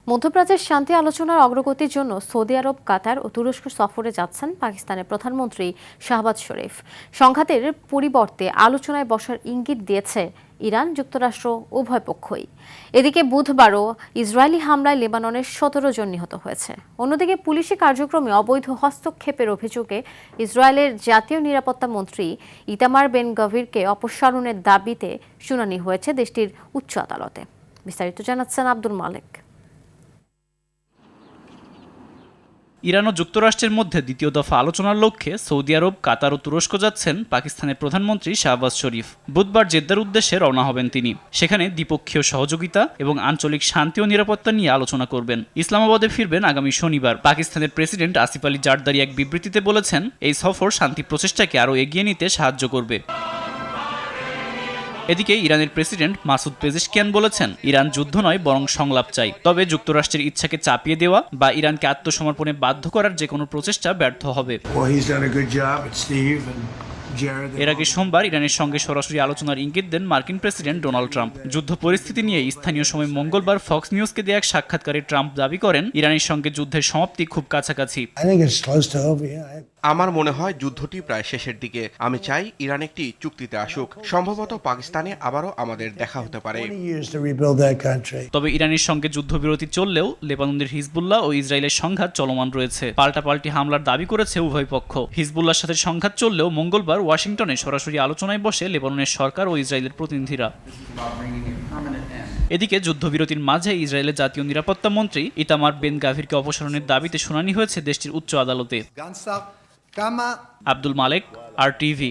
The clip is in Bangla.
মধ্যপ্রাচ্যের শান্তি আলোচনার অগ্রগতির জন্য সৌদি আরব, কাতার ও তুরস্ক সফরে যাচ্ছেন পাকিস্তানের প্রধানমন্ত্রী শাহবাজ শরীফ। সংঘাতের পরিবর্তে আলোচনায় বসার ইঙ্গিত দিয়েছে ইরান, যুক্তরাষ্ট্র উভয় পক্ষই। এদিকে বুধবারও ইসরায়েলি হামলায় লেবাননের 17 জন নিহত হয়েছে। অন্যদিকে পুলিশি কার্যক্রমে অবৈধ হস্তক্ষেপের অভিযোগে ইসরায়েলের জাতীয় নিরাপত্তা মন্ত্রী ইতামার বেন গভিরকে অপসারণের দাবিতে শুনানি হয়েছে দেশটির উচ্চ আদালতে। বিস্তারিত জানাচ্ছেন আব্দুল মালেক। ইরান ও যুক্তরাষ্ট্রের মধ্যে দ্বিতীয় দফা আলোচনার লক্ষ্যে সৌদি আরব, কাতার ও তুরস্ক যাচ্ছেন পাকিস্তানের প্রধানমন্ত্রী শাহবাজ শরীফ। বুধবার জেদ্দার উদ্দেশ্যে রওনা হবেন তিনি। সেখানে দ্বিপক্ষীয় সহযোগিতা এবং আঞ্চলিক শান্তি ও নিরাপত্তা নিয়ে আলোচনা করবেন। ইসলামাবাদে ফিরবেন আগামী শনিবার। পাকিস্তানের প্রেসিডেন্ট আসিফ আলী জারদারি এক বিবৃতিতে বলেছেন, এই সফর শান্তি প্রচেষ্টাকে আরও এগিয়ে নিতে সাহায্য করবে। এদিকে ইরানের প্রেসিডেন্ট মাসুদ পেজেশকিয়ান বলেছেন, ইরান যুদ্ধ নয় বরং সংলাপ চাই। তবে যুক্তরাষ্ট্রের ইচ্ছাকে চাপিয়ে দেওয়া বা ইরানকে আত্মসমর্পণে বাধ্য করার যে কোনো প্রচেষ্টা ব্যর্থ হবে। এর আগে সোমবার ইরানের সঙ্গে সরাসরি আলোচনার ইঙ্গিত দেন মার্কিন প্রেসিডেন্ট ডোনাল্ড ট্রাম্প। যুদ্ধ পরিস্থিতি নিয়ে স্থানীয় সময় মঙ্গলবার ফক্স নিউজকে দেয়া এক সাক্ষাৎকারে ট্রাম্প দাবি করেন, ইরানের সঙ্গে যুদ্ধের সমাপ্তি খুব কাছাকাছি। আমার মনে হয় যুদ্ধটি প্রায় শেষের দিকে। আমি চাই ইরান একটি চুক্তিতে আসুক। সম্ভবত পাকিস্তানে আবারও আমাদের দেখা হতে পারে। তবে ইরানের সঙ্গে যুদ্ধবিরতি চললেও লেবাননের হিজবুল্লাহ ও ইসরায়েলের সংঘাত চলমান রয়েছে। পাল্টাপাল্টি হামলার দাবি করেছে উভয় পক্ষ। হিজবুল্লাহর সাথে সংঘাত চললেও মঙ্গলবার ওয়াশিংটনে সরাসরি আলোচনায় বসে লেবাননের সরকার ও ইসরায়েলের প্রতিনিধিরা। এদিকে যুদ্ধবিরতির মাঝে ইসরায়েলের জাতীয় নিরাপত্তা মন্ত্রী ইতামার বেন গাভিরকে অপসারণের দাবিতে শুনানি হয়েছে দেশটির উচ্চ আদালতে। আব্দুল মালেক, RTV।